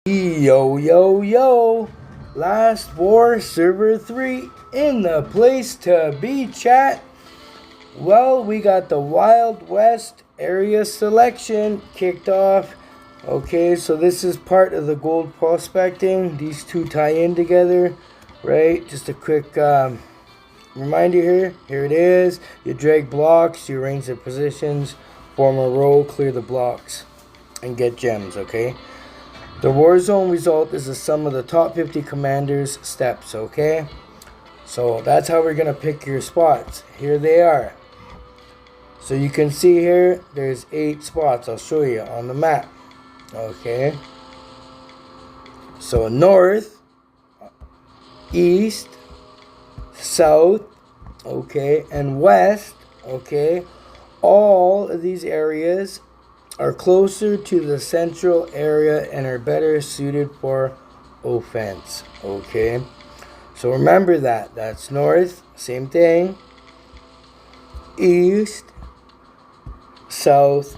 Yo, yo, yo! Last War Server 3 in the place to be, chat. Well, we got the Wild West area selection kicked off. Okay, so this is part of the gold prospecting. These two tie in together, right? Just a quick reminder here. Here it is. You drag blocks, you arrange their positions, form a row, clear the blocks, and get gems, okay? The warzone result is the sum of the top 50 commanders' steps, okay? So that's how we're going to pick your spots. Here they are. So you can see here, there's 8 spots. I'll show you on the map. Okay. So north, east, south, okay, and west, okay. All of these areas are closer to the central area and are better suited for offense, okay? So remember that. That's north, same thing. East, south,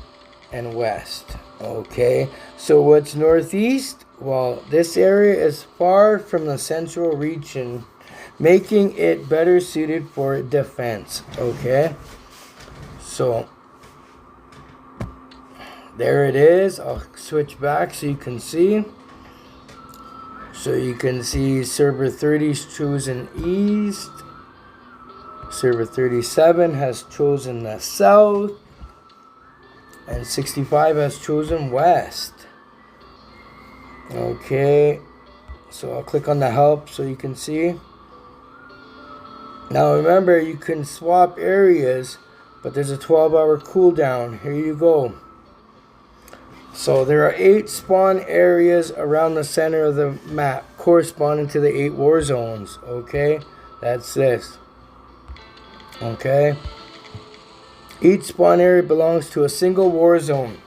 and west, okay? So what's northeast? Well, this area is far from the central region, making it better suited for defense, okay? So there it is. I'll switch back so you can see. So you can see server 30's chosen east. Server 37 has chosen the south. And 65 has chosen west. Okay. So I'll click on the help so you can see. Now remember, you can swap areas, but there's a 12-hour cooldown. Here you go. So there are 8 spawn areas around the center of the map, corresponding to the 8 war zones. Okay, that's this. Okay, each spawn area belongs to a single war zone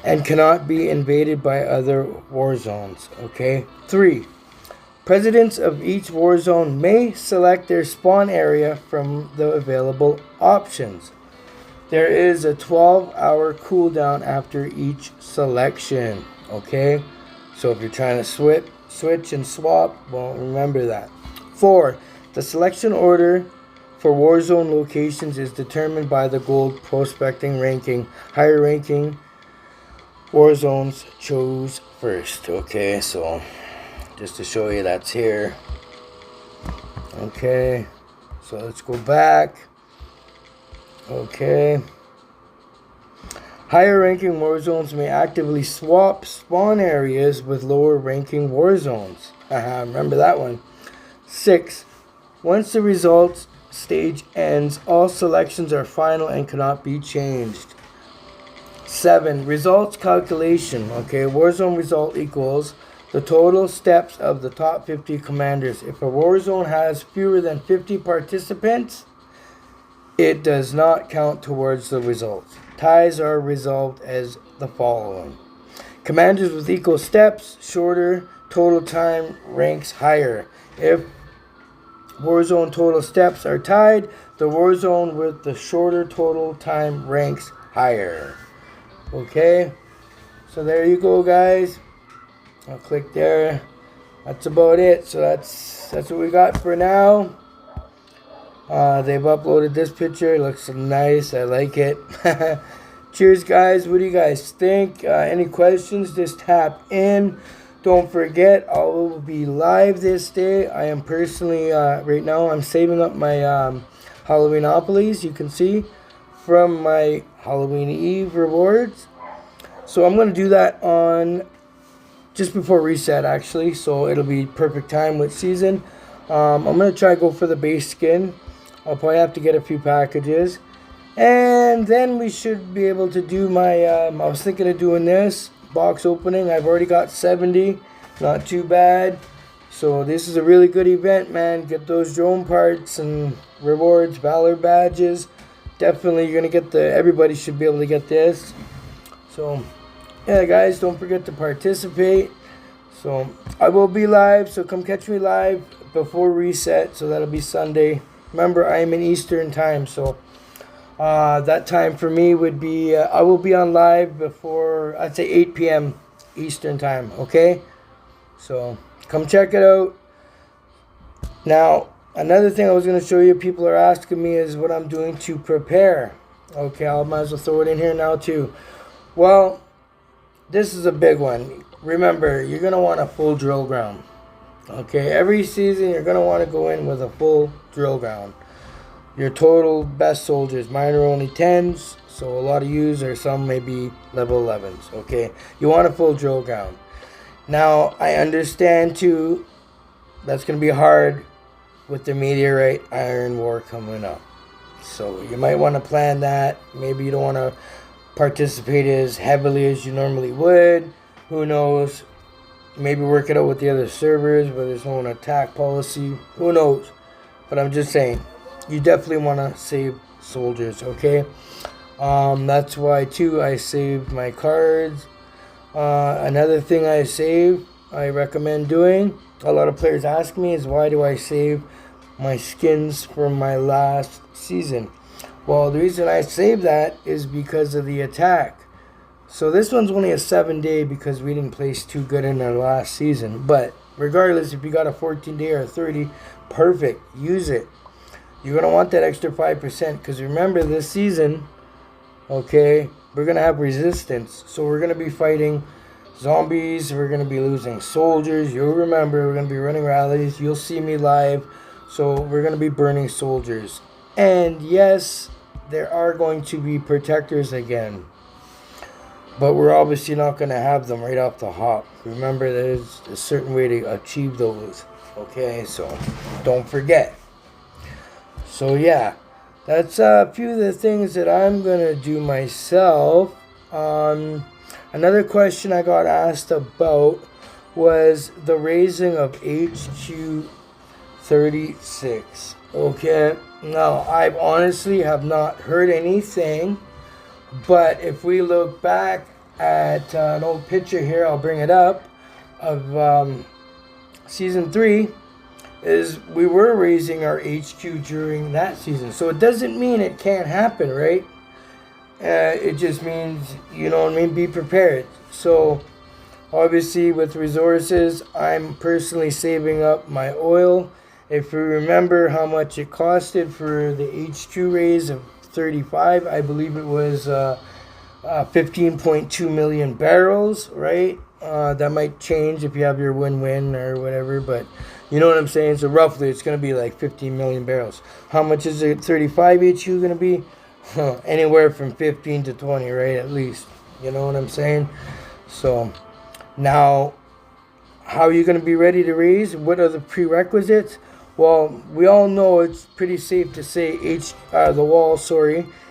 and cannot be invaded by other war zones. Okay, 3. Presidents of each war zone may select their spawn area from the available options. There is a 12-hour cooldown after each selection, okay? So if you're trying to switch and swap, well, remember that. 4. The selection order for warzone locations is determined by the gold prospecting ranking. Higher ranking war zones chose first, okay? So just to show you, that's here. Okay, so let's go back. Okay. Higher ranking war zones may actively swap spawn areas with lower ranking war zones. Remember that one. 6. Once the results stage ends, all selections are final and cannot be changed. 7. Results calculation. Okay, warzone result equals the total steps of the top 50 commanders. If a warzone has fewer than 50 participants, it does not count towards the results. Ties are resolved as the following. Commanders with equal steps, shorter total time ranks higher. If warzone total steps are tied, the warzone with the shorter total time ranks higher. Okay, so there you go, guys. I'll click there. That's about it. So that's what we got for now. They've uploaded this picture. It looks nice. I like it. Cheers, guys. What do you guys think? Any questions, just tap in. Don't forget, I will be live this day. I am personally, right now, I'm saving up my Halloweenopolis, you can see, from my Halloween Eve rewards. So I'm going to do that on just before reset, actually. So it'll be perfect time with season. I'm going to try to go for the base skin. I'll probably have to get a few packages. And then we should be able to do my, I was thinking of doing this box opening. I've already got 70. Not too bad. So this is a really good event, man. Get those drone parts and rewards, Valor badges. Definitely you're going to get everybody should be able to get this. So, yeah, guys, don't forget to participate. So I will be live. So come catch me live before reset. So that'll be Sunday. Remember, I am in Eastern time, so that time for me would be, I will be on live before, I'd say 8 p.m. Eastern time, okay? So come check it out. Now, another thing I was going to show you, people are asking me, is what I'm doing to prepare. Okay, I might as well throw it in here now too. Well, this is a big one. Remember, you're going to want a full drill ground. Okay, every season you're going to want to go in with a full drill ground. Your total best soldiers, mine are only 10s, so a lot of yous or some may be level 11s. Okay, you want a full drill ground. Now, I understand too, that's going to be hard with the meteorite iron war coming up. So you might want to plan that. Maybe you don't want to participate as heavily as you normally would. Who knows? Maybe work it out with the other servers where there's no attack policy. Who knows? But I'm just saying, you definitely want to save soldiers, okay? That's why too I saved my cards. Another thing I recommend doing, a lot of players ask me, is why do I save my skins from my last season? Well, the reason I save that is because of the attack. So this one's only a 7-day because we didn't place too good in our last season. But regardless, if you got a 14-day or a 30, perfect. Use it. You're going to want that extra 5% because remember this season, okay, we're going to have resistance. So we're going to be fighting zombies. We're going to be losing soldiers. You'll remember we're going to be running rallies. You'll see me live. So we're going to be burning soldiers. And yes, there are going to be protectors again. But we're obviously not going to have them right off the hop. Remember, there's a certain way to achieve those. Okay, so don't forget. So yeah, that's a few of the things that I'm going to do myself. Another question I got asked about was the raising of HQ 36. Okay, now I honestly have not heard anything. But if we look back at an old picture here, I'll bring it up, of season 3, is we were raising our HQ during that season. So it doesn't mean it can't happen, right? It just means, you know what I mean, be prepared. So obviously with resources, I'm personally saving up my oil. If you remember how much it costed for the HQ raise of 35, I believe it was 15.2 million barrels, right? That might change if you have your win-win or whatever, but you know what I'm saying? So roughly it's going to be like 15 million barrels. How much is it 35 HQ going to be? Anywhere from 15 to 20, right? At least. You know what I'm saying? So now, how are you going to be ready to raise? What are the prerequisites? Well, we all know it's pretty safe to say the wall,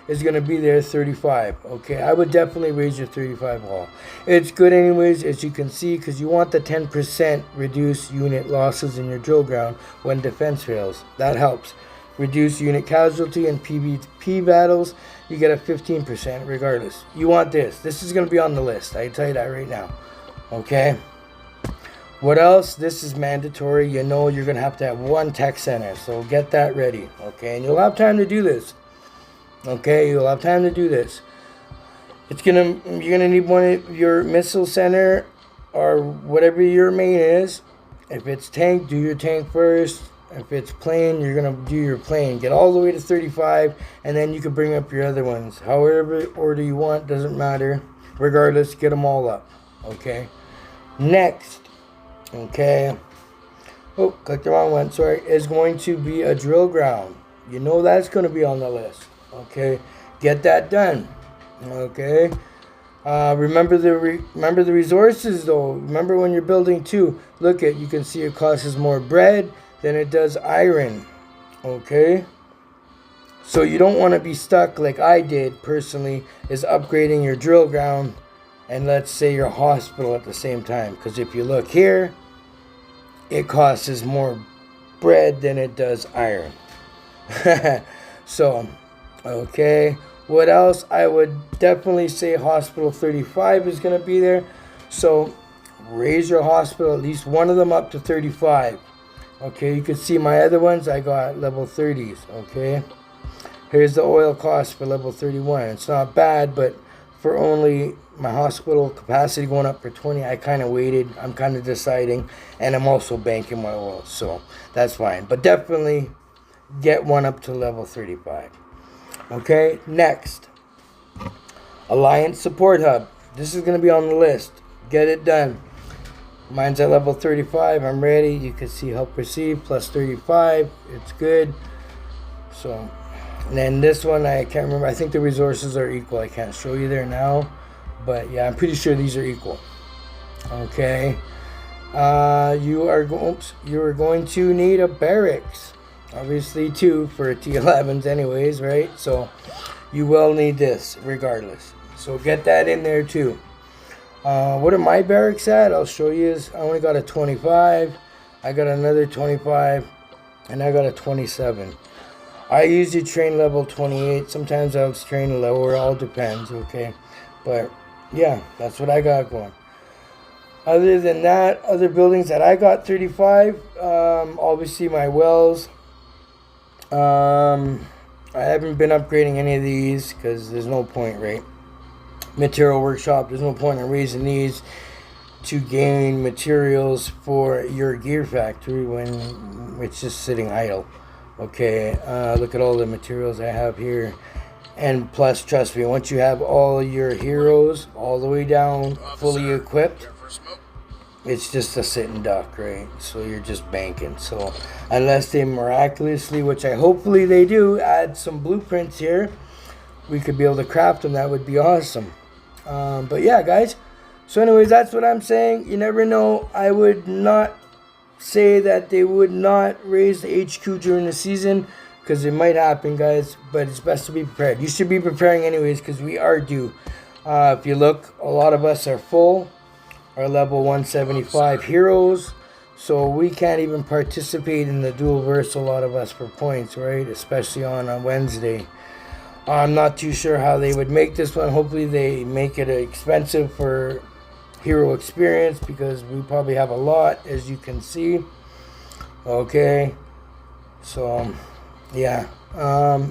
is going to be there 35. Okay, I would definitely raise your 35 wall. It's good anyways, as you can see, because you want the 10% reduce unit losses in your drill ground when defense fails. That helps. Reduce unit casualty in PvP battles. You get a 15% regardless. You want this. This is going to be on the list. I can tell you that right now. Okay. What else? This is mandatory. You know you're going to have one tech center. So get that ready. Okay. And you'll have time to do this. Okay. You'll have time to do this. You're going to need one of your missile center or whatever your main is. If it's tank, do your tank first. If it's plane, you're going to do your plane. Get all the way to 35. And then you can bring up your other ones. However order you want. Doesn't matter. Regardless, get them all up. Okay. Next. Okay. Oh, clicked the wrong one. Sorry. Is going to be a drill ground. You know that's going to be on the list. Okay. Get that done. Okay. Remember the resources though. Remember when you're building too. Look at, you can see it costs more bread than it does iron. Okay. So you don't want to be stuck like I did personally, is upgrading your drill ground and let's say your hospital at the same time. Because if you look here, it costs more bread than it does iron. So, okay. What else? I would definitely say hospital 35 is going to be there. So, raise your hospital, at least one of them up to 35. Okay, you can see my other ones, I got level 30s. Okay. Here's the oil cost for level 31. It's not bad, but for only my hospital capacity going up for 20. I kind of waited. I'm kind of deciding. And I'm also banking my oil. So that's fine. But definitely get one up to level 35. Okay, next. Alliance Support Hub. This is going to be on the list. Get it done. Mine's at level 35. I'm ready. You can see help receive plus 35. It's good. So, and then this one, I can't remember. I think the resources are equal. I can't show you there now. But yeah, I'm pretty sure these are equal. Okay. You are going to need a barracks. Obviously 2 for T11s anyways, right? So you will need this regardless. So get that in there too. What are my barracks at? I'll show you. I only got a 25. I got another 25. And I got a 27. I usually train level 28. Sometimes I'll train lower. All depends, okay? But yeah, that's what I got going. Other than that, other buildings that I got 35. Obviously my wells. I haven't been upgrading any of these because there's no point, right? Material workshop, there's no point in raising these to gain materials for your gear factory when it's just sitting idle. Okay, look at all the materials I have here. And plus, trust me, once you have all your heroes all the way down, fully equipped, it's just a sitting duck, right? So you're just banking. So unless they miraculously, which I hopefully they do, add some blueprints here, we could be able to craft them. That would be awesome. But yeah, guys. So anyways, that's what I'm saying. You never know. I would not say that they would not raise the HQ during the season, because it might happen, guys. But it's best to be prepared. You should be preparing anyways, because we are due. If you look, a lot of us are full. Our level 175 heroes, so we can't even participate in the dual verse, a lot of us, for points, right? Especially on a Wednesday. I'm not too sure how they would make this one. Hopefully they make it expensive for hero experience, because we probably have a lot, as you can see. Okay, so yeah.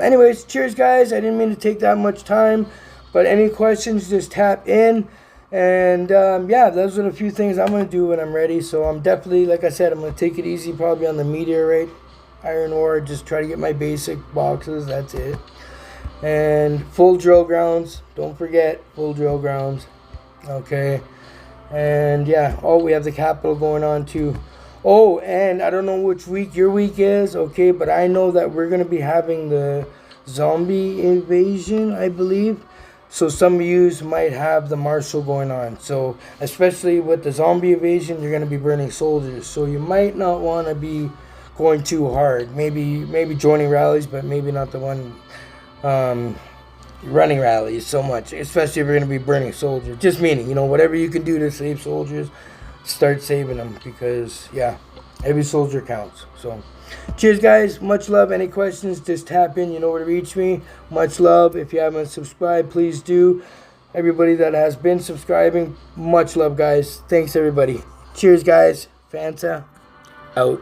Anyways, cheers, guys. I didn't mean to take that much time, but any questions, just tap in. And yeah, those are the few things I'm going to do when I'm ready. So I'm definitely, like I said, I'm going to take it easy probably on the meteorite, iron ore, just try to get my basic boxes. That's it. And full drill grounds. Don't forget, full drill grounds. Okay. And yeah, oh, we have the capital going on too. Oh, and I don't know which week your week is, okay, but I know that we're going to be having the zombie invasion, I believe. So some of you might have the martial going on. So especially with the zombie invasion, you're going to be burning soldiers. So you might not want to be going too hard. Maybe joining rallies, but maybe not the one running rallies so much. Especially if you're going to be burning soldiers. Just meaning, whatever you can do to save soldiers, start saving them. Because, yeah, every soldier counts. So cheers, guys. Much love. Any questions, just tap in. You know where to reach me. Much love. If you haven't subscribed, please do. Everybody that has been subscribing, much love, guys. Thanks, everybody. Cheers, guys. Fanta out.